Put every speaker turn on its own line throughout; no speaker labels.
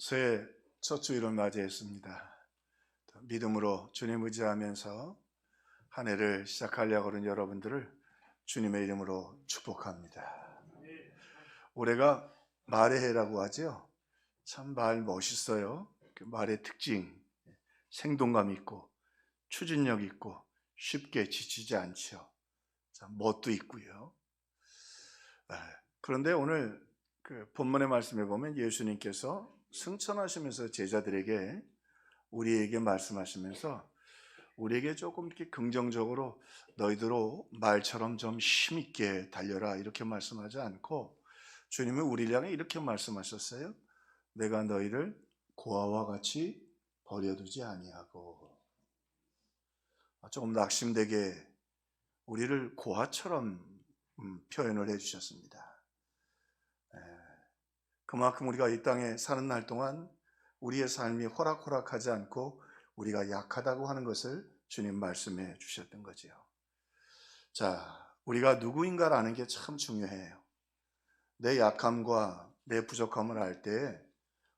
새해 첫 주일을 맞이했습니다. 믿음으로 주님 의지하면서 한 해를 시작하려고 하는 여러분들을 주님의 이름으로 축복합니다. 올해가 말의 해라고 하죠. 참 말 멋있어요. 그 말의 특징, 생동감 있고 추진력 있고 쉽게 지치지 않죠. 멋도 있고요. 그런데 오늘 그 본문의 말씀에 보면 예수님께서 승천하시면서 제자들에게 우리에게 말씀하시면서 우리에게 조금 이렇게 긍정적으로 너희들로 말처럼 좀 힘있게 달려라 이렇게 말씀하지 않고 주님은 우리를 향해 이렇게 말씀하셨어요. 내가 너희를 고아와 같이 버려두지 아니하고. 조금 낙심되게 우리를 고아처럼 표현을 해주셨습니다. 그만큼 우리가 이 땅에 사는 날 동안 우리의 삶이 호락호락하지 않고 우리가 약하다고 하는 것을 주님 말씀해 주셨던 거지요. 자, 우리가 누구인가라는 게 참 중요해요. 내 약함과 내 부족함을 알 때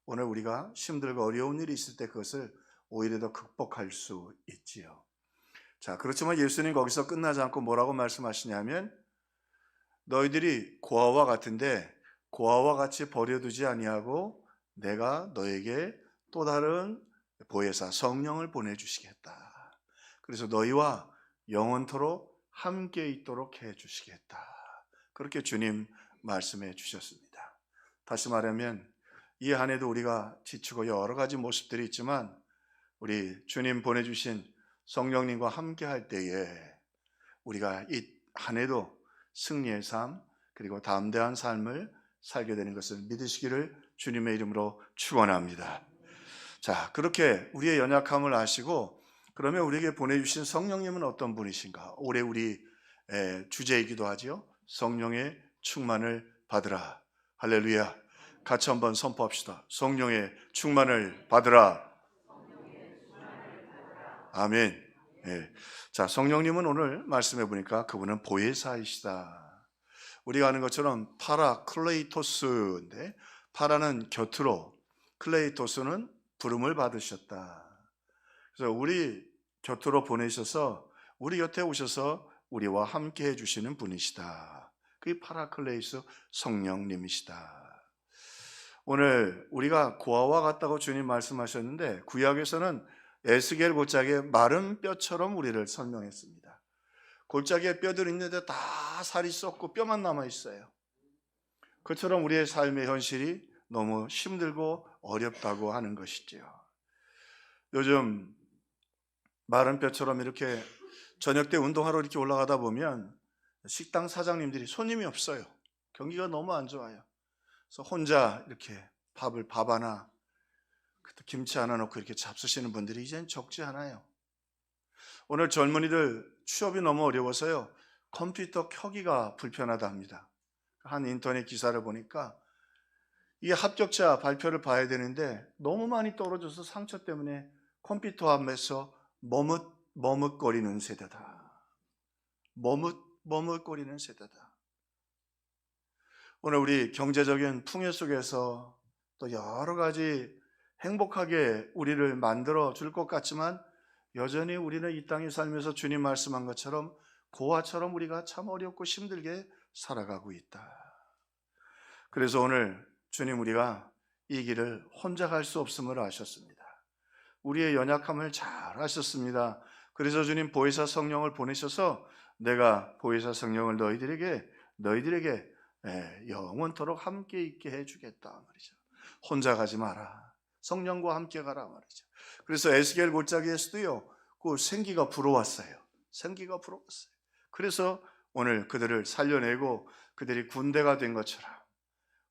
오늘 우리가 힘들고 어려운 일이 있을 때 그것을 오히려 더 극복할 수 있지요. 자, 그렇지만 예수님 거기서 끝나지 않고 뭐라고 말씀하시냐면 너희들이 고아와 같은데 고아와 같이 버려두지 아니하고 내가 너에게 또 다른 보혜사 성령을 보내주시겠다. 그래서 너희와 영원토록 함께 있도록 해주시겠다. 그렇게 주님 말씀해 주셨습니다. 다시 말하면 이 한 해도 우리가 지치고 여러 가지 모습들이 있지만 우리 주님 보내주신 성령님과 함께 할 때에 우리가 이 한 해도 승리의 삶 그리고 담대한 삶을 살게 되는 것을 믿으시기를 주님의 이름으로 축원합니다. 자, 그렇게 우리의 연약함을 아시고 그러면 우리에게 보내주신 성령님은 어떤 분이신가? 올해 우리 주제이기도 하죠. 성령의 충만을 받으라. 할렐루야. 같이 한번 선포합시다. 성령의 충만을 받으라. 아멘. 예. 자, 성령님은 오늘 말씀해 보니까 그분은 보혜사이시다. 우리가 아는 것처럼 파라클레이토스인데 파라는 곁으로, 클레이토스는 부름을 받으셨다. 그래서 우리 곁으로 보내셔서 우리 곁에 오셔서 우리와 함께 해주시는 분이시다. 그게 파라클레이스 성령님이시다. 오늘 우리가 고아와 같다고 주님 말씀하셨는데 구약에서는 에스겔 골짜기에 마른 뼈처럼 우리를 설명했습니다. 골짜기에 뼈들이 있는데 다 살이 썩고 뼈만 남아있어요. 그처럼 우리의 삶의 현실이 너무 힘들고 어렵다고 하는 것이지요. 요즘 마른 뼈처럼 이렇게 저녁 때 운동하러 이렇게 올라가다 보면 식당 사장님들이 손님이 없어요. 경기가 너무 안 좋아요. 그래서 혼자 이렇게 밥 하나, 김치 하나 넣고 이렇게 잡수시는 분들이 이젠 적지 않아요. 오늘 젊은이들 취업이 너무 어려워서요. 컴퓨터 켜기가 불편하다 합니다. 한 인터넷 기사를 보니까 이 합격자 발표를 봐야 되는데 너무 많이 떨어져서 상처 때문에 컴퓨터 앞에서 머뭇거리는 세대다. 머뭇거리는 세대다. 오늘 우리 경제적인 풍요 속에서 또 여러 가지 행복하게 우리를 만들어 줄 것 같지만 여전히 우리는 이 땅에 살면서 주님 말씀한 것처럼 고아처럼 우리가 참 어렵고 힘들게 살아가고 있다. 그래서 오늘 주님 우리가 이 길을 혼자 갈 수 없음을 아셨습니다. 우리의 연약함을 잘 아셨습니다. 그래서 주님 보혜사 성령을 보내셔서 내가 보혜사 성령을 너희들에게 영원토록 함께 있게 해주겠다 말이죠. 혼자 가지 마라. 성령과 함께 가라 말이죠. 그래서 에스겔 골짜기에서도요, 그 생기가 불어왔어요. 그래서 오늘 그들을 살려내고 그들이 군대가 된 것처럼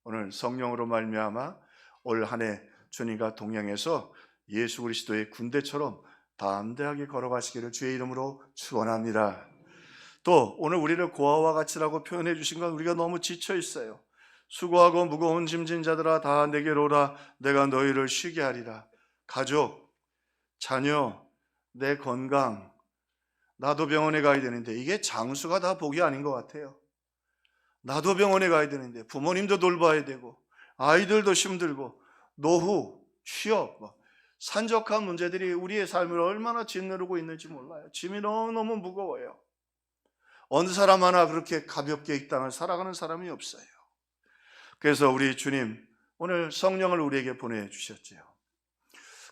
오늘 성령으로 말미암아 올 한 해 주님과 동행해서 예수 그리스도의 군대처럼 담대하게 걸어가시기를 주의 이름으로 축원합니다. 또 오늘 우리를 고아와 같이라고 표현해 주신 건 우리가 너무 지쳐 있어요. 수고하고 무거운 짐진 자들아 다 내게로 오라. 내가 너희를 쉬게 하리라. 가족, 자녀, 내 건강, 나도 병원에 가야 되는데 이게 장수가 다 복이 아닌 것 같아요. 나도 병원에 가야 되는데 부모님도 돌봐야 되고 아이들도 힘들고 노후, 취업, 산적한 문제들이 우리의 삶을 얼마나 짓누르고 있는지 몰라요. 짐이 너무너무 무거워요. 어느 사람 하나 그렇게 가볍게 이 땅을 살아가는 사람이 없어요. 그래서 우리 주님 오늘 성령을 우리에게 보내주셨지요.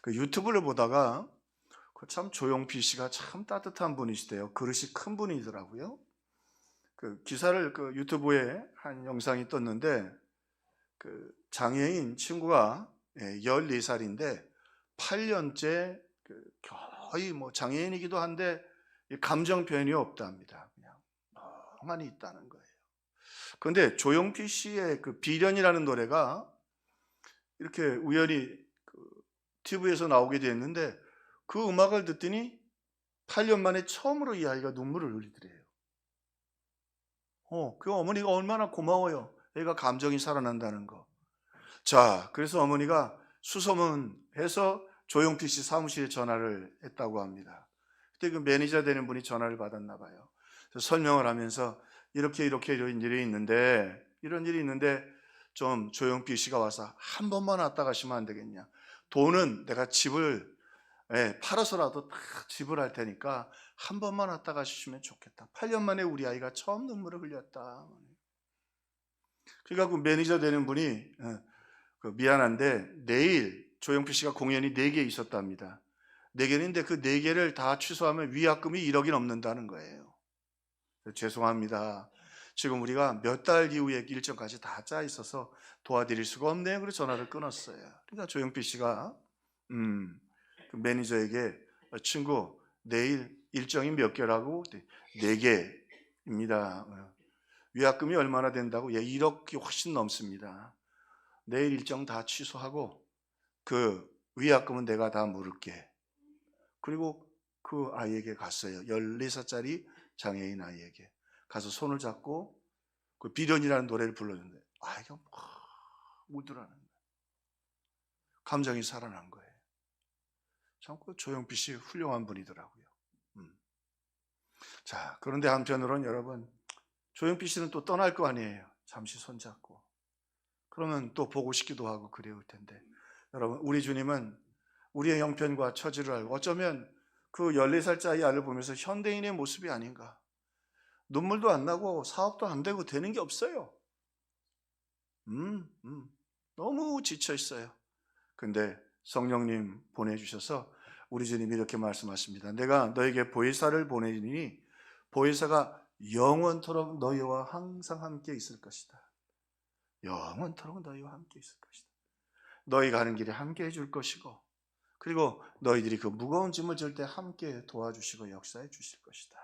그 유튜브를 보다가 참 조용필 씨가 참 따뜻한 분이시대요. 그릇이 큰 분이더라고요. 그 기사를 그 유튜브에 한 영상이 떴는데 그 장애인 친구가 14살인데 8년째 거의 장애인이기도 한데 감정 표현이 없답니다. 그냥 멍하니 있다는 거예요. 그런데 조용필 씨의 그 비련이라는 노래가 이렇게 우연히 TV에서 나오게 됐는데 그 음악을 듣더니 8년 만에 처음으로 이 아이가 눈물을 흘리더래요. 그 어머니가 얼마나 고마워요. 애가 감정이 살아난다는 거. 자, 그래서 어머니가 수소문해서 조용필 씨 사무실에 전화를 했다고 합니다. 그때 그 매니저 되는 분이 전화를 받았나 봐요. 그래서 설명을 하면서 이렇게 이런 일이 있는데 좀 조용필 씨가 와서 한 번만 왔다 가시면 안 되겠냐. 돈은 내가 집을 팔아서라도 다 지불할 테니까 한 번만 왔다 가주시면 좋겠다. 8년 만에 우리 아이가 처음 눈물을 흘렸다. 그러니까 그 매니저 되는 분이 미안한데 내일 조용필 씨가 공연이 4개 있었답니다. 4개인데 그 4개를 다 취소하면 위약금이 1억이 넘는다는 거예요. 죄송합니다. 지금 우리가 몇 달 이후에 일정까지 다 짜 있어서 도와드릴 수가 없네요. 그래서 전화를 끊었어요. 그러니까 조용필 씨가 그 매니저에게 친구 내일 일정이 몇 개라고? 4개입니다. 위약금이 얼마나 된다고? 1억이 훨씬 넘습니다. 내일 일정 다 취소하고 그 위약금은 내가 다 물을게. 그리고 그 아이에게 갔어요. 14살짜리 장애인 아이에게 가서 손을 잡고 그 비련이라는 노래를 불렀는데 아이가 울더라는 거예요. 감정이 살아난 거예요. 참 그 조용필 씨 훌륭한 분이더라고요. 자, 그런데 한편으로는 여러분 조용필 씨는 또 떠날 거 아니에요. 잠시 손잡고 그러면 또 보고 싶기도 하고 그래올 텐데 여러분 우리 주님은 우리의 형편과 처지를 알고 어쩌면 그 14살짜리 아이를 보면서 현대인의 모습이 아닌가. 눈물도 안 나고 사업도 안 되고 되는 게 없어요. 너무 지쳐 있어요. 근데 성령님 보내주셔서 우리 주님이 이렇게 말씀하십니다. 내가 너에게 보혜사를 보내니 보혜사가 영원토록 너희와 항상 함께 있을 것이다. 영원토록 너희와 함께 있을 것이다. 너희가 가는 길에 함께 해줄 것이고 그리고 너희들이 그 무거운 짐을 질 때 함께 도와주시고 역사해 주실 것이다.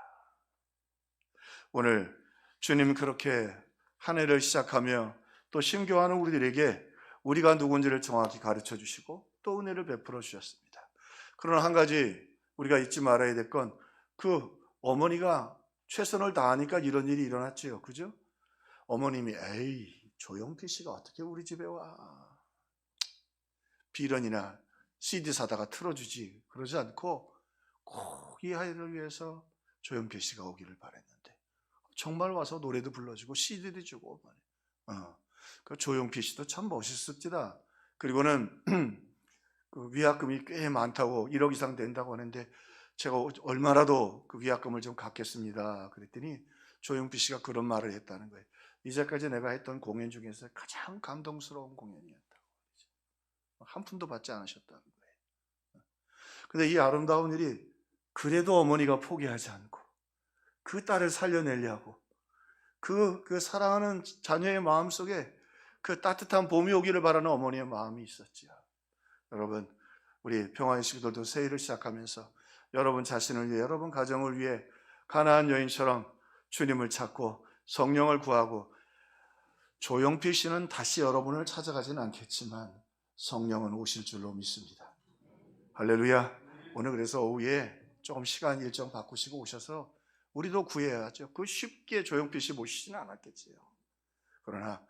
오늘 주님 그렇게 한 해를 시작하며 또 심교하는 우리들에게 우리가 누군지를 정확히 가르쳐 주시고 또 은혜를 베풀어 주셨습니다. 그러나 한 가지 우리가 잊지 말아야 될 건 그 어머니가 최선을 다하니까 이런 일이 일어났지요. 그죠? 어머님이 에이 조용필 씨가 어떻게 우리 집에 와. 비련이나 CD 사다가 틀어주지. 그러지 않고 꼭 이 아이를 위해서 조용필 씨가 오기를 바랬는데 정말 와서 노래도 불러주고 CD도 주고 그 조용필 씨도 참 멋있었지다. 그리고는 그 위약금이 꽤 많다고 1억 이상 된다고 하는데 제가 얼마라도 그 위약금을 좀 갚겠습니다. 그랬더니 조용필 씨가 그런 말을 했다는 거예요. 이제까지 내가 했던 공연 중에서 가장 감동스러운 공연이었다고. 한 푼도 받지 않으셨다는 거예요. 근데 이 아름다운 일이 그래도 어머니가 포기하지 않고 그 딸을 살려내려고 그 사랑하는 자녀의 마음속에 그 따뜻한 봄이 오기를 바라는 어머니의 마음이 있었지요. 여러분 우리 평화의 식구들도 새해를 시작하면서 여러분 자신을 위해 여러분 가정을 위해 가나안 여인처럼 주님을 찾고 성령을 구하고 조용필 씨는 다시 여러분을 찾아가지는 않겠지만 성령은 오실 줄로 믿습니다. 할렐루야. 오늘 그래서 오후에 조금 시간 일정 바꾸시고 오셔서 우리도 구해야죠. 그 쉽게 조용필 씨 모시지는 않았겠지요. 그러나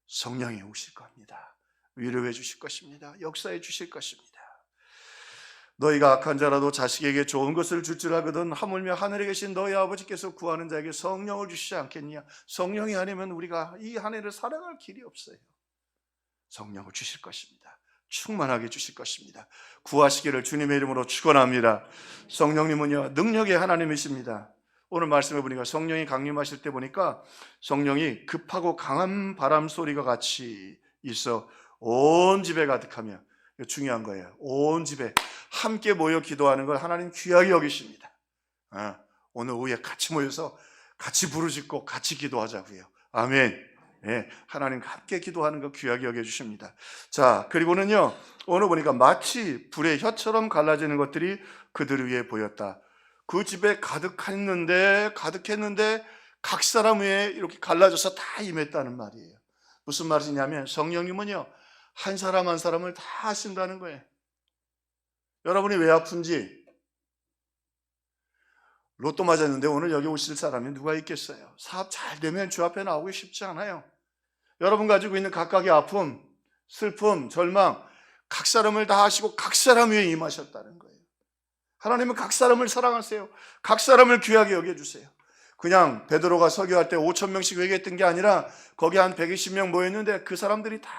성령이 오실 겁니다. 위로해 주실 것입니다. 역사해 주실 것입니다. 너희가 악한 자라도 자식에게 좋은 것을 줄 줄 알거든 하물며 하늘에 계신 너희 아버지께서 구하는 자에게 성령을 주시지 않겠냐. 성령이 아니면 우리가 이 한 해를 살아갈 길이 없어요. 성령을 주실 것입니다. 충만하게 주실 것입니다. 구하시기를 주님의 이름으로 축원합니다. 성령님은요, 능력의 하나님이십니다. 오늘 말씀해 보니까 성령이 강림하실 때 보니까 성령이 급하고 강한 바람 소리가 같이 있어 온 집에 가득하며, 중요한 거예요. 온 집에 함께 모여 기도하는 걸 하나님 귀하게 여기십니다. 오늘 오후에 같이 모여서 같이 부르짖고 같이 기도하자고요. 아멘. 예, 하나님과 함께 기도하는 거 귀하게 여겨주십니다. 자, 그리고는요, 오늘 보니까 마치 불의 혀처럼 갈라지는 것들이 그들 위에 보였다. 그 집에 가득했는데 각 사람 위에 이렇게 갈라져서 다 임했다는 말이에요. 무슨 말이냐면 성령님은요, 한 사람 한 사람을 다 하신다는 거예요. 여러분이 왜 아픈지, 로또 맞았는데 오늘 여기 오실 사람이 누가 있겠어요? 사업 잘 되면 주 앞에 나오기 쉽지 않아요. 여러분 가지고 있는 각각의 아픔, 슬픔, 절망, 각 사람을 다 하시고 각 사람 위에 임하셨다는 거예요. 하나님은 각 사람을 사랑하세요. 각 사람을 귀하게 여겨주세요. 그냥 베드로가 설교할 때 5,000명씩 회개했던 게 아니라 거기 한 120명 모였는데 그 사람들이 다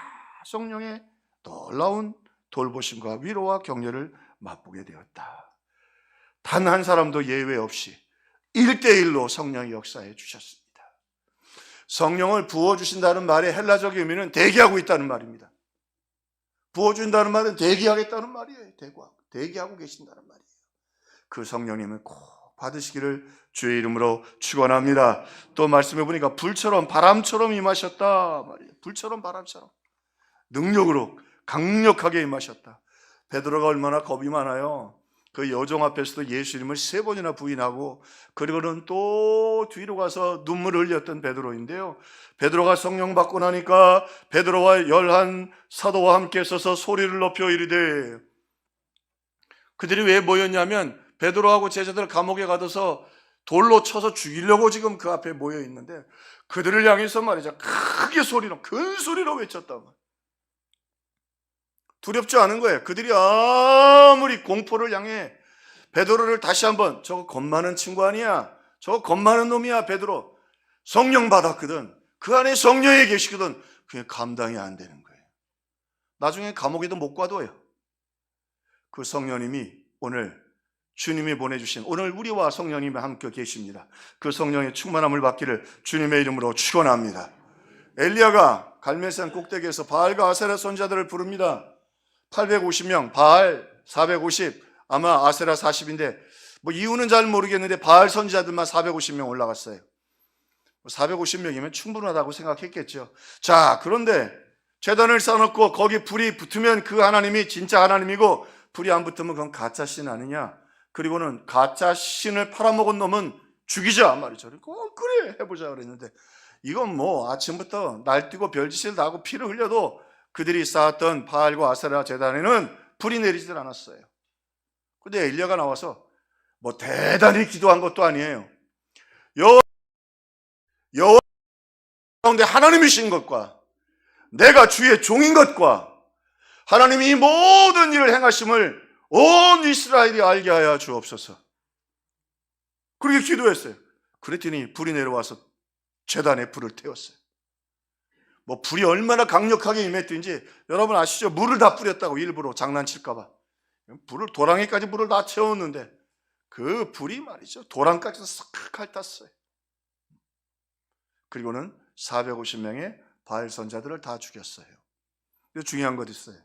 성령의 놀라운 돌보심과 위로와 격려를 맛보게 되었다. 단 한 사람도 예외 없이 1대1로 성령이 역사해 주셨습니다. 성령을 부어주신다는 말의 헬라적 의미는 대기하고 있다는 말입니다. 부어준다는 말은 대기하겠다는 말이에요. 대기하고 계신다는 말이에요. 그 성령님을 꼭 받으시기를 주의 이름으로 축원합니다. 또 말씀해 보니까 불처럼 바람처럼 임하셨다 말이에요. 불처럼 바람처럼 능력으로 강력하게 임하셨다. 베드로가 얼마나 겁이 많아요. 그 여종 앞에서도 예수 이름을 3번이나 부인하고, 그리고는 또 뒤로 가서 눈물을 흘렸던 베드로인데요. 베드로가 성령 받고 나니까 베드로와 11 사도와 함께 서서 소리를 높여 이르되, 그들이 왜 모였냐면 베드로하고 제자들 감옥에 가둬서 돌로 쳐서 죽이려고 지금 그 앞에 모여 있는데, 그들을 향해서 말이죠, 크게 소리로, 큰 소리로 외쳤단 말이에요. 두렵지 않은 거예요. 그들이 아무리 공포를 향해 베드로를 다시 한번, 저거 겁 많은 친구 아니야, 저거 겁 많은 놈이야 베드로, 성령 받았거든, 그 안에 성령이 계시거든, 그게 감당이 안 되는 거예요. 나중에 감옥에도 못 가둬요. 그 성령님이 오늘 주님이 보내주신, 오늘 우리와 성령님이 함께 계십니다. 그 성령의 충만함을 받기를 주님의 이름으로 축원합니다. 엘리야가 갈멜산 꼭대기에서 바알과 아세라 선지자들을 부릅니다. 850명, 바알 450, 아마 아세라 40인데 뭐 이유는 잘 모르겠는데 바알 선지자들만 450명 올라갔어요. 450명이면 충분하다고 생각했겠죠. 자, 그런데 제단을 쌓아놓고 거기 불이 붙으면 그 하나님이 진짜 하나님이고, 불이 안 붙으면 그건 가짜 신 아니냐, 그리고는 가짜 신을 팔아먹은 놈은 죽이자 말이죠. 그래 해보자 그랬는데, 이건 뭐 아침부터 날뛰고 별짓을 다 하고 피를 흘려도 그들이 쌓았던 바알과 아세라 제단에는 불이 내리질 않았어요. 근데 엘리야가 나와서 뭐 대단히 기도한 것도 아니에요. 여호와 가운데 하나님이신 것과 내가 주의 종인 것과 하나님이 이 모든 일을 행하심을 온 이스라엘이 알게 하여 주옵소서. 그렇게 기도했어요. 그랬더니 불이 내려와서 제단에 불을 태웠어요. 뭐 불이 얼마나 강력하게 임했든지 여러분 아시죠? 물을 다 뿌렸다고, 일부러 장난칠까 봐. 도랑에까지 물을 다 채웠는데 그 불이 말이죠, 도랑까지 싹 핥았어요. 그리고는 450명의 바알 선자들을 다 죽였어요. 근데 중요한 것 있어요.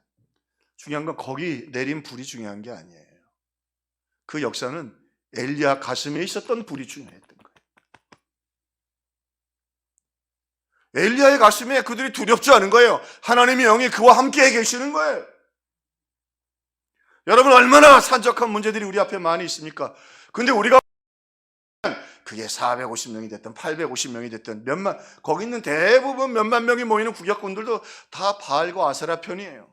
중요한 건 거기 내린 불이 중요한 게 아니에요. 그 역사는 엘리야 가슴에 있었던 불이 중요했던 거예요. 엘리야의 가슴에 그들이 두렵지 않은 거예요. 하나님의 영이 그와 함께 계시는 거예요. 여러분, 얼마나 산적한 문제들이 우리 앞에 많이 있습니까? 근데 우리가 그게 450명이 됐든 850명이 됐든 몇만, 거기 있는 대부분 몇만 명이 모이는 구약군들도 다 바알과 아세라 편이에요.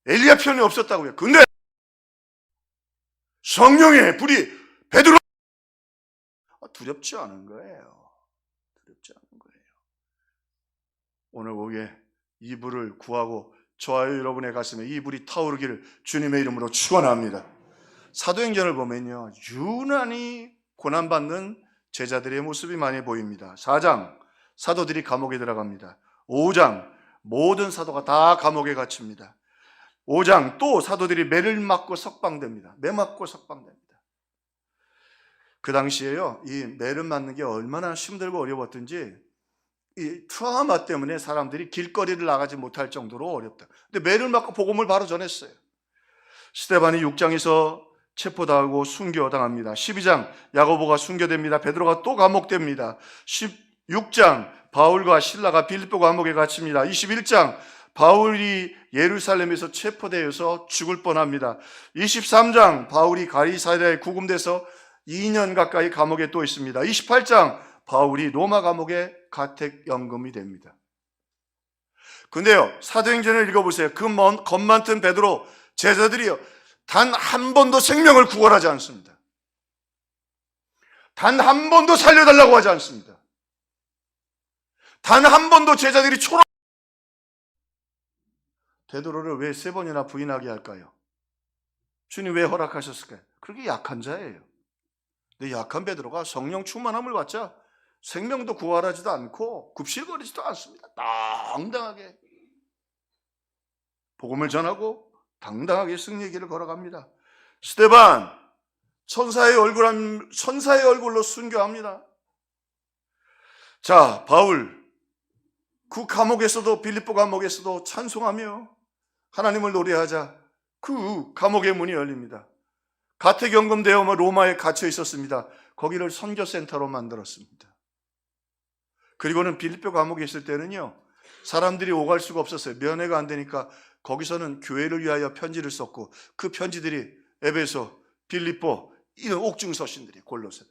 엘리야 편이 없었다고요. 근데 성령의 불이 베드로, 두렵지 않은 거예요. 두렵지 않은 거예요. 오늘 오후에 이 불을 구하고 저와 여러분의 가슴에 이 불이 타오르기를 주님의 이름으로 축원합니다. 사도행전을 보면요, 유난히 고난받는 제자들의 모습이 많이 보입니다. 4장 사도들이 감옥에 들어갑니다. 5장 모든 사도가 다 감옥에 갇힙니다. 5장 또 사도들이 매를 맞고 석방됩니다. 매 맞고 석방됩니다. 그 당시에요, 이 매를 맞는 게 얼마나 힘들고 어려웠던지 이 트라우마 때문에 사람들이 길거리를 나가지 못할 정도로 어렵다. 근데 매를 맞고 복음을 바로 전했어요. 스데반이 6장에서 체포당하고 순교당합니다. 12장 야고보가 순교됩니다. 베드로가 또 감옥됩니다. 16장 바울과 실라가 빌립보 감옥에 갇힙니다. 21장 바울이 예루살렘에서 체포되어서 죽을 뻔합니다. 23장 바울이 가이사랴에 구금돼서 2년 가까이 감옥에 또 있습니다. 28장 바울이 로마 감옥에 가택연금이 됩니다. 근데요, 사도행전을 읽어보세요. 그 겁 많던 베드로 제자들이요, 단 한 번도 생명을 구원하지 않습니다. 단 한 번도 살려달라고 하지 않습니다. 단 한 번도 제자들이 베드로를 왜 3번이나 부인하게 할까요? 주님 왜 허락하셨을까요? 그렇게 약한 자예요. 근데 약한 베드로가 성령 충만함을 받자 생명도 구원하지도 않고 굽실거리지도 않습니다. 당당하게 복음을 전하고 당당하게 승리의 길을 걸어갑니다. 스데반 천사의 얼굴로 순교합니다. 자, 바울 그 감옥에서도, 빌립보 감옥에서도 찬송하며 하나님을 노래하자 그 감옥의 문이 열립니다. 가택연금되어 로마에 갇혀 있었습니다. 거기를 선교센터로 만들었습니다. 그리고는 빌립보 감옥에 있을 때는요, 사람들이 오갈 수가 없었어요. 면회가 안 되니까 거기서는 교회를 위하여 편지를 썼고, 그 편지들이 에베소, 빌립보 이런 옥중 서신들이 골로새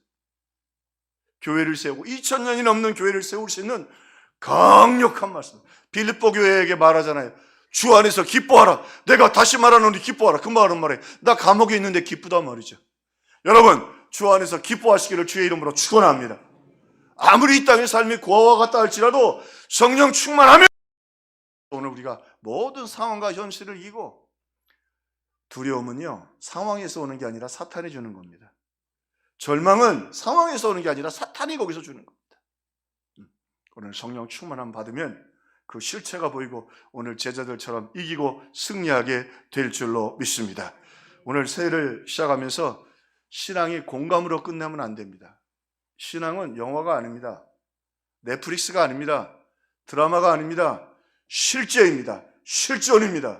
교회를 세우고 2000년이 넘는 교회를 세울 수 있는 강력한 말씀. 빌립보 교회에게 말하잖아요. 주 안에서 기뻐하라. 내가 다시 말하노니 기뻐하라. 그 말은 말해. 나 감옥에 있는데 기쁘단 말이죠. 여러분, 주 안에서 기뻐하시기를 주의 이름으로 축원합니다. 아무리 이 땅의 삶이 고아와 같다 할지라도 성령 충만하면 오늘 우리가 모든 상황과 현실을 이기고, 두려움은요, 상황에서 오는 게 아니라 사탄이 주는 겁니다. 절망은 상황에서 오는 게 아니라 사탄이 거기서 주는 겁니다. 오늘 성령 충만함 받으면 그 실체가 보이고 오늘 제자들처럼 이기고 승리하게 될 줄로 믿습니다. 오늘 새해를 시작하면서 신앙이 공감으로 끝나면 안 됩니다. 신앙은 영화가 아닙니다. 넷플릭스가 아닙니다. 드라마가 아닙니다. 실제입니다. 실존입니다.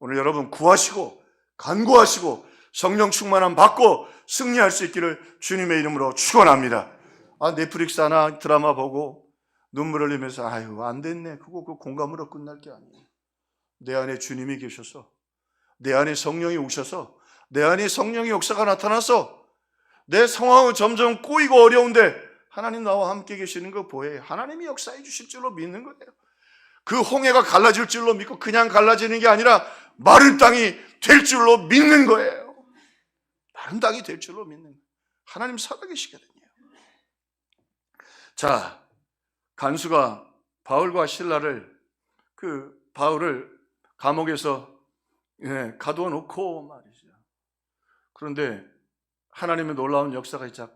오늘 여러분 구하시고 간구하시고 성령 충만함 받고 승리할 수 있기를 주님의 이름으로 축원합니다. 넷플릭스 하나 드라마 보고 눈물 흘리면서 아유 안 됐네, 그거 그 공감으로 끝날 게 아니에요. 내 안에 주님이 계셔서, 내 안에 성령이 오셔서, 내 안에 성령의 역사가 나타나서 내 상황은 점점 꼬이고 어려운데 하나님 나와 함께 계시는 거 보여요. 하나님이 역사해 주실 줄로 믿는 거예요. 그 홍해가 갈라질 줄로 믿고 그냥 갈라지는 게 아니라 마른 땅이 될 줄로 믿는 거예요. 마른 땅이 될 줄로 믿는 거예요. 하나님 살아계시거든요. 자, 간수가 바울과 실라를, 바울을 감옥에서 가두어 놓고 말이죠. 그런데 하나님의 놀라운 역사가 있자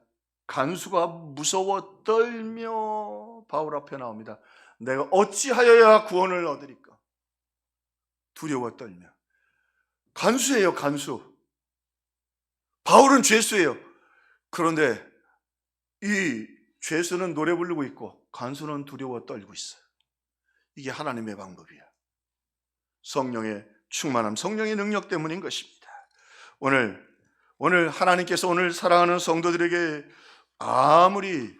간수가 무서워 떨며 바울 앞에 나옵니다. 내가 어찌하여야 구원을 얻으리까? 두려워 떨며. 간수예요, 간수. 바울은 죄수예요. 그런데 이 죄수는 노래 부르고 있고 간수는 두려워 떨고 있어요. 이게 하나님의 방법이야. 성령의 충만함, 성령의 능력 때문인 것입니다. 오늘 하나님께서 오늘 사랑하는 성도들에게 아무리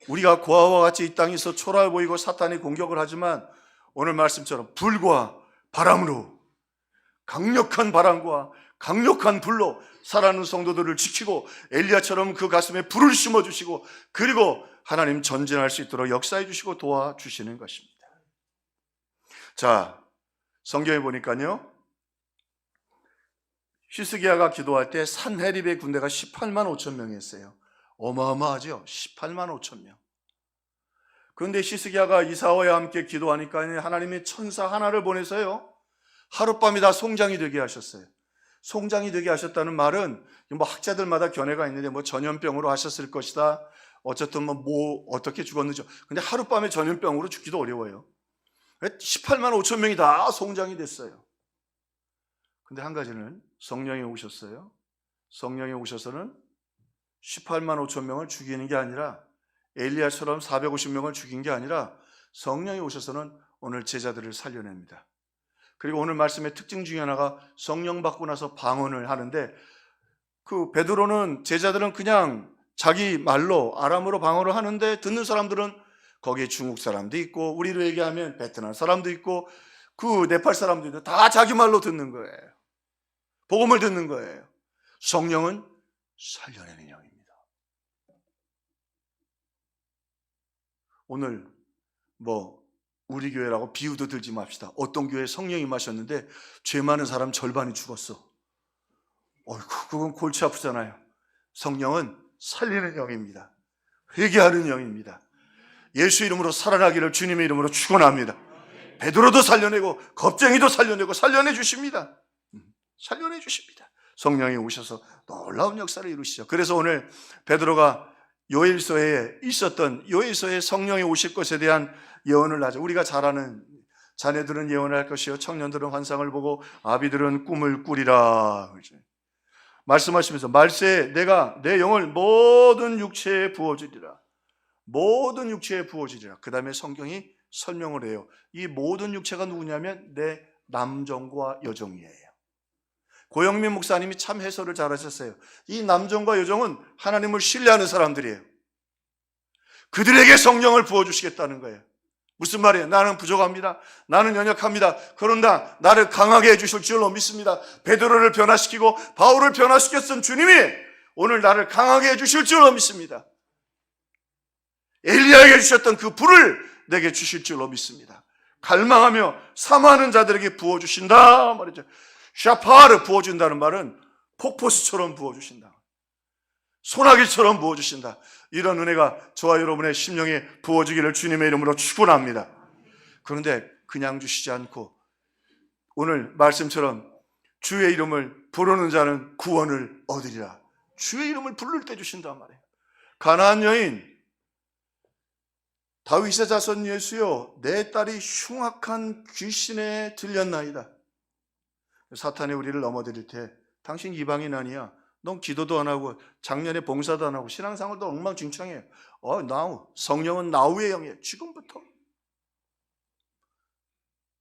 우리가 고아와 같이 이 땅에서 초라해 보이고 사탄이 공격을 하지만 오늘 말씀처럼 불과 바람으로, 강력한 바람과 강력한 불로 살아가는 성도들을 지키고 엘리야처럼 그 가슴에 불을 심어주시고 그리고 하나님 전진할 수 있도록 역사해 주시고 도와주시는 것입니다. 자, 성경에 보니까요, 히스기야가 기도할 때 산헤립의 군대가 18만 5천 명이었어요. 어마어마하죠? 18만 5천 명. 그런데 히스기야가 이사야와 함께 기도하니까 하나님이 천사 하나를 보내서요, 하룻밤이 다 송장이 되게 하셨어요. 송장이 되게 하셨다는 말은 학자들마다 견해가 있는데 전염병으로 하셨을 것이다. 어쨌든 어떻게 죽었는지. 근데 하룻밤에 전염병으로 죽기도 어려워요. 18만 5천 명이 다 송장이 됐어요. 근데 한 가지는 성령이 오셨어요. 성령이 오셔서는 18만 5천 명을 죽이는 게 아니라 엘리야처럼 450명을 죽인 게 아니라 성령이 오셔서는 오늘 제자들을 살려냅니다. 그리고 오늘 말씀의 특징 중에 하나가 성령 받고 나서 방언을 하는데 그 베드로는 제자들은 그냥 자기 말로 아람어로 방언을 하는데 듣는 사람들은 거기에 중국 사람도 있고 우리로 얘기하면 베트남 사람도 있고 그 네팔 사람도 있고 다 자기 말로 듣는 거예요. 복음을 듣는 거예요. 성령은 살려내는 영입니다. 오늘 우리 교회라고 비유도 들지 맙시다. 어떤 교회에 성령이 마셨는데 죄 많은 사람 절반이 죽었어. 그건 골치 아프잖아요. 성령은 살리는 영입니다. 회개하는 영입니다. 예수 이름으로 살아나기를 주님의 이름으로 축원합니다. 베드로도 살려내고 겁쟁이도 살려내고 살려내 주십니다. 살려내 주십니다. 성령이 오셔서 놀라운 역사를 이루시죠. 그래서 오늘 베드로가 요엘서에 있었던 요엘서에 성령이 오실 것에 대한 예언을 하죠. 우리가 잘 아는 자네들은 예언을 할 것이요 청년들은 환상을 보고 아비들은 꿈을 꾸리라. 말씀하시면서 말세에 내가 내 영을 모든 육체에 부어주리라. 모든 육체에 부어주리라. 그 다음에 성경이 설명을 해요. 이 모든 육체가 누구냐면 내 남종과 여종이에요. 고영민 목사님이 참 해설을 잘하셨어요. 이 남종과 여종은 하나님을 신뢰하는 사람들이에요. 그들에게 성령을 부어주시겠다는 거예요. 무슨 말이에요? 나는 부족합니다. 나는 연약합니다. 그런다 나를 강하게 해주실 줄로 믿습니다. 베드로를 변화시키고 바울을 변화시켰던 주님이 오늘 나를 강하게 해주실 줄로 믿습니다. 엘리야에게 주셨던 그 불을 내게 주실 줄로 믿습니다. 갈망하며 사모하는 자들에게 부어주신다 말이죠. 샤파를 부어준다는 말은 폭포수처럼 부어주신다. 소나기처럼 부어주신다. 이런 은혜가 저와 여러분의 심령에 부어지기를 주님의 이름으로 축원합니다. 그런데 그냥 주시지 않고 오늘 말씀처럼 주의 이름을 부르는 자는 구원을 얻으리라. 주의 이름을 부를 때 주신단 말이에요. 가나안 여인 다윗의 자손 예수여 내 딸이 흉악한 귀신에 들렸나이다. 사탄이 우리를 넘어뜨릴 때 당신 이방인 아니야. 넌 기도도 안 하고 작년에 봉사도 안 하고 신앙생활도 엉망진창이에요. 성령은 나우의 영이에요. 지금부터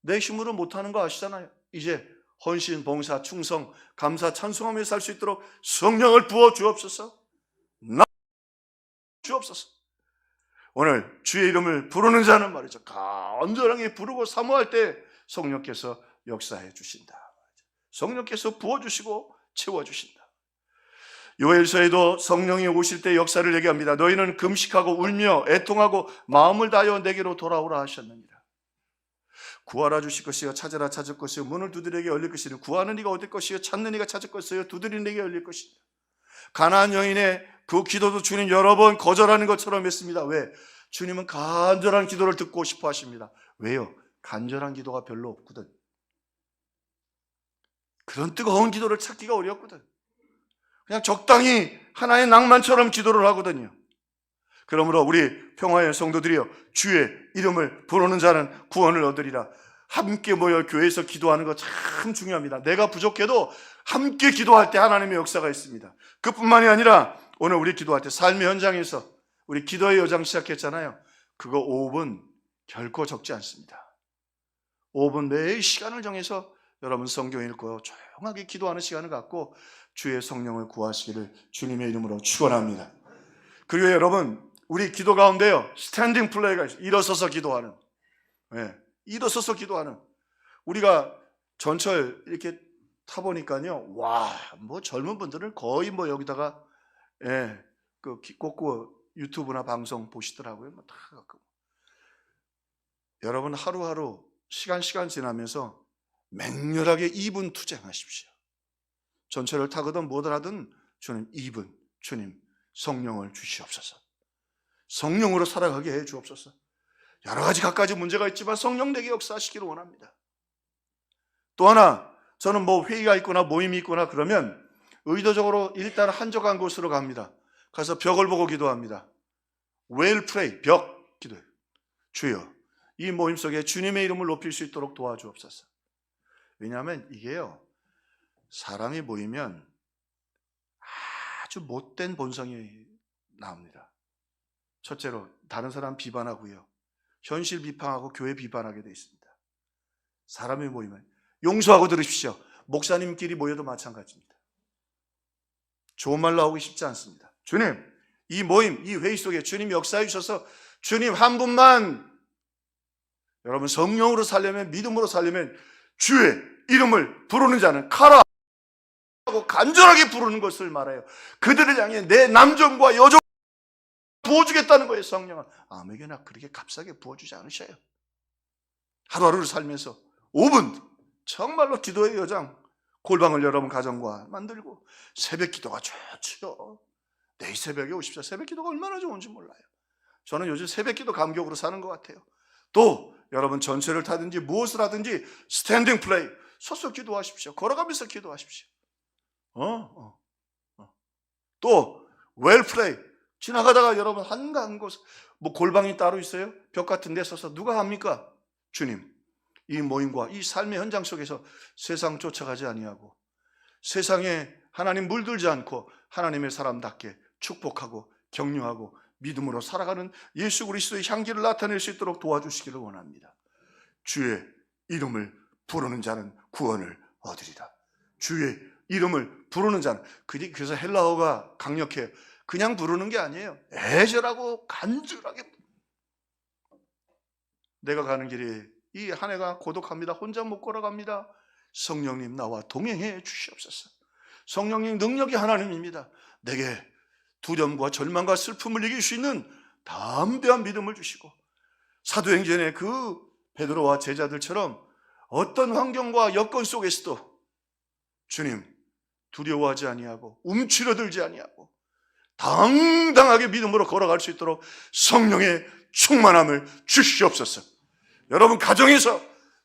내 힘으로 못하는 거 아시잖아요. 이제 헌신, 봉사, 충성, 감사, 찬송하며 살 수 있도록 성령을 부어 주옵소서. 주옵소서. 오늘 주의 이름을 부르는 자는 말이죠. 간절하게 부르고 사모할 때 성령께서 역사해 주신다. 성령께서 부어주시고 채워주신다. 요엘서에도 성령이 오실 때 역사를 얘기합니다. 너희는 금식하고 울며 애통하고 마음을 다하여 내게로 돌아오라 하셨느니라. 구하라 주실 것이요 찾으라 찾을 것이요 문을 두드리게 열릴 것이요 구하는 이가 얻을 것이요 찾는 이가 찾을 것이요 두드리는 이가 열릴 것이요. 가나안 여인의 그 기도도 주님 여러 번 거절하는 것처럼 했습니다. 왜? 주님은 간절한 기도를 듣고 싶어 하십니다. 왜요? 간절한 기도가 별로 없거든. 그런 뜨거운 기도를 찾기가 어렵거든. 그냥 적당히 하나의 낭만처럼 기도를 하거든요. 그러므로 우리 평화의 성도들이여 주의 이름을 부르는 자는 구원을 얻으리라. 함께 모여 교회에서 기도하는 거 참 중요합니다. 내가 부족해도 함께 기도할 때 하나님의 역사가 있습니다. 그뿐만이 아니라 오늘 우리 기도할 때 삶의 현장에서 우리 기도의 여정 시작했잖아요. 그거 5분 결코 적지 않습니다. 5분 매일 시간을 정해서 여러분 성경 읽고 조용하게 기도하는 시간을 갖고 주의 성령을 구하시기를 주님의 이름으로 축원합니다. 그리고 여러분 우리 기도 가운데요 스탠딩 플레이가 있어요. 일어서서 기도하는. 일어서서 기도하는. 우리가 전철 이렇게 타보니까요 젊은 분들은 거의 여기다가 꽂고 유튜브나 방송 보시더라고요. 다 갖고. 여러분 하루하루 시간 지나면서 맹렬하게 2분 투쟁하십시오. 전철을 타거든 뭐든 하든 주는 2분 주님 성령을 주시옵소서. 성령으로 살아가게 해 주옵소서. 여러 가지 갖가지 문제가 있지만 성령 내게 역사하시기를 원합니다. 또 하나 저는 회의가 있거나 모임이 있거나 그러면 의도적으로 일단 한적한 곳으로 갑니다. 가서 벽을 보고 기도합니다. Well pray, 벽 기도해요. 주여 이 모임 속에 주님의 이름을 높일 수 있도록 도와주옵소서. 왜냐하면 이게요, 사람이 모이면 아주 못된 본성이 나옵니다. 첫째로 다른 사람 비판하고요, 현실 비판하고 교회 비판하게 돼 있습니다. 사람이 모이면 용서하고 들으십시오. 목사님끼리 모여도 마찬가지입니다. 좋은 말 나오기 쉽지 않습니다. 주님, 이 모임, 이 회의 속에 주님 역사해 주셔서 주님 한 분만, 여러분 성령으로 살려면, 믿음으로 살려면 주의 이름을 부르는 자는 카라 하고 간절하게 부르는 것을 말해요. 그들을 향해 내 남정과 여정 부어주겠다는 거예요. 성령은 아무에게나 그렇게 값싸게 부어주지 않으셔요. 하루하루를 살면서 5분 정말로 기도의 여장, 골방을 여러분 가정과 만들고, 새벽 기도가 좋죠. 내일 새벽에 오십시오. 새벽 기도가 얼마나 좋은지 몰라요. 저는 요즘 새벽 기도 감격으로 사는 것 같아요. 또 여러분 전철을 타든지 무엇을 하든지 스탠딩 플레이, 서서 기도하십시오. 걸어가면서 기도하십시오. 또 웰 플레이, 지나가다가 여러분 한가한 곳, 뭐 골방이 따로 있어요? 벽 같은 데 서서 누가 합니까? 주님, 이 모임과 이 삶의 현장 속에서 세상 쫓아가지 아니하고 세상에 하나님 물들지 않고 하나님의 사람답게 축복하고 격려하고 믿음으로 살아가는 예수 그리스도의 향기를 나타낼 수 있도록 도와주시기를 원합니다. 주의 이름을 부르는 자는 구원을 얻으리라. 주의 이름을 부르는 자는, 그래서 헬라어가 강력해요. 그냥 부르는 게 아니에요. 애절하고 간절하게. 내가 가는 길이 이 한 해가 고독합니다. 혼자 못 걸어갑니다. 성령님 나와 동행해 주시옵소서. 성령님 능력이 하나님입니다. 내게 두려움과 절망과 슬픔을 이길 수 있는 담대한 믿음을 주시고, 사도행전의 그 베드로와 제자들처럼 어떤 환경과 여건 속에서도 주님 두려워하지 아니하고 움츠러들지 아니하고 당당하게 믿음으로 걸어갈 수 있도록 성령의 충만함을 주시옵소서. 여러분 가정에서,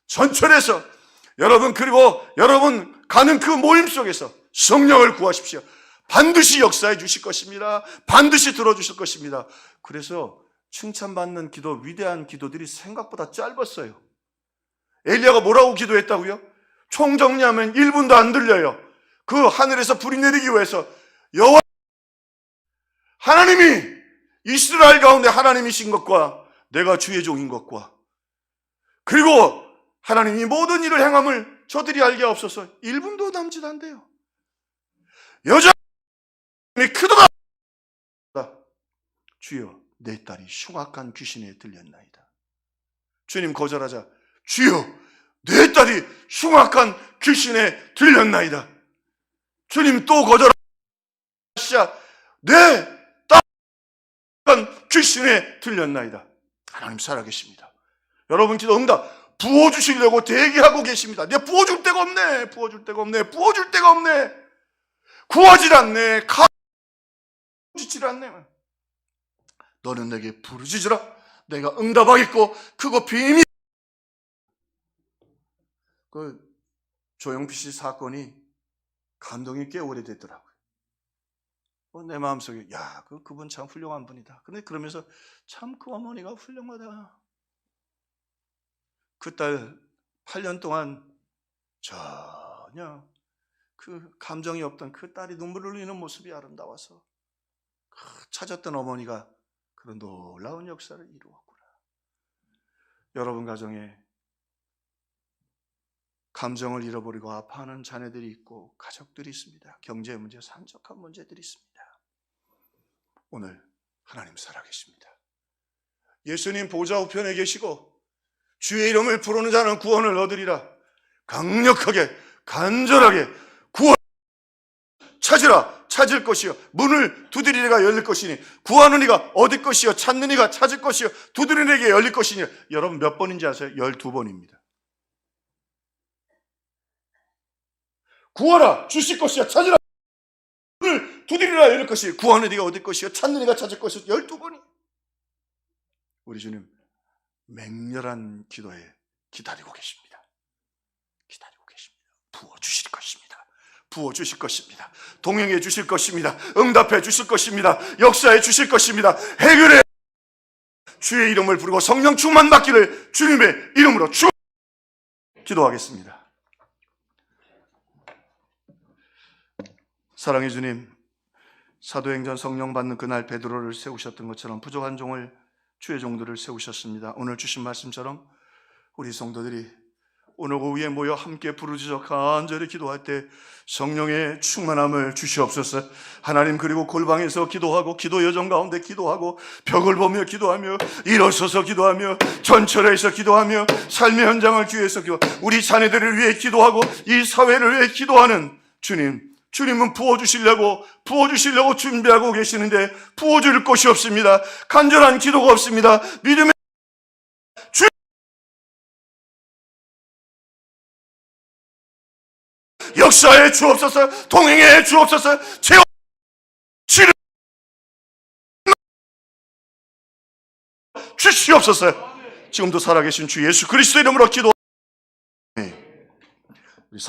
전철에서, 여러분 그리고 여러분 가는 그 모임 속에서 성령을 구하십시오. 반드시 역사해 주실 것입니다. 반드시 들어주실 것입니다. 그래서 칭찬받는 기도, 위대한 기도들이 생각보다 짧았어요. 엘리야가 뭐라고 기도했다고요? 총정리하면 1분도 안 들려요. 그 하늘에서 불이 내리기 위해서 여호와 하나님이 이스라엘 가운데 하나님이신 것과 내가 주의 종인 것과, 그리고 하나님이 모든 일을 행함을 저들이 알게 하옵소서. 1분도 남짓 안 돼요. 여자님이 크도다. 주여, 내 딸이 흉악한 귀신에 들렸나이다. 주님 거절하자. 주여, 내 딸이 흉악한 귀신에 들렸나이다. 주님 또 거절하시자. 내 딸이 귀신에 들렸나이다. 하나님 살아계십니다. 여러분 기도 응답 부어주시려고 대기하고 계십니다. 내가 부어줄 데가 없네. 부어줄 데가 없네. 부어줄 데가 없네. 구하질 않네. 부르짖질 않네. 너는 내게 부르짖으라. 내가 응답하겠고 그거 비밀. 그 조영필 씨 사건이 감동이 꽤 오래됐더라고요. 내 마음속에 야, 그분 참 훌륭한 분이다. 근데 그러면서 참 그 어머니가 훌륭하다. 그 딸 8년 동안 전혀 그 감정이 없던 그 딸이 눈물을 흘리는 모습이 아름다워서 찾았던 어머니가 그런 놀라운 역사를 이루었구나. 여러분 가정에 감정을 잃어버리고 아파하는 자녀들이 있고 가족들이 있습니다. 경제 문제, 산적한 문제들이 있습니다. 오늘 하나님 살아계십니다. 예수님 보좌 우편에 계시고 주의 이름을 부르는 자는 구원을 얻으리라. 강력하게 간절하게 구원 찾으라. 찾을 것이요 문을 두드리리가 열릴 것이니 구하는 이가 얻을 것이요 찾는 이가 찾을 것이요 두드리는 이에게 열릴 것이니. 여러분 몇 번인지 아세요? 12번입니다. 구하라 주실 것이요 찾으라 문을 두드리라 열릴 것이요 구하는 이가 얻을 것이요 찾는 이가 찾을 것이요. 12번이. 우리 주님 맹렬한 기도에 기다리고 계십니다. 기다리고 계십니다. 부어주실 것입니다. 부어주실 것입니다. 동행해 주실 것입니다. 응답해 주실 것입니다. 역사해 주실 것입니다. 해결해 주의 이름을 부르고 성령 충만 받기를 주님의 이름으로 기도하겠습니다. 사랑의 주님, 사도행전 성령 받는 그날 베드로를 세우셨던 것처럼 부족한 종을, 주의 종들을 세우셨습니다. 오늘 주신 말씀처럼 우리 성도들이 오늘 오후에 모여 함께 부르짖어 간절히 기도할 때 성령의 충만함을 주시옵소서. 하나님, 그리고 골방에서 기도하고 기도 여정 가운데 기도하고 벽을 보며 기도하며 일어서서 기도하며 전철에서 기도하며 삶의 현장을 위해서 우리 자녀들을 위해 기도하고 이 사회를 위해 기도하는 주님은 부어주시려고 준비하고 계시는데 부어줄 곳이 없습니다. 간절한 기도가 없습니다. 믿음의 역사에 주옵소서. 동행에 주옵소서. 치료 주시옵소서. 지금도 살아계신 주 예수 그리스도 이름으로 기도. 우리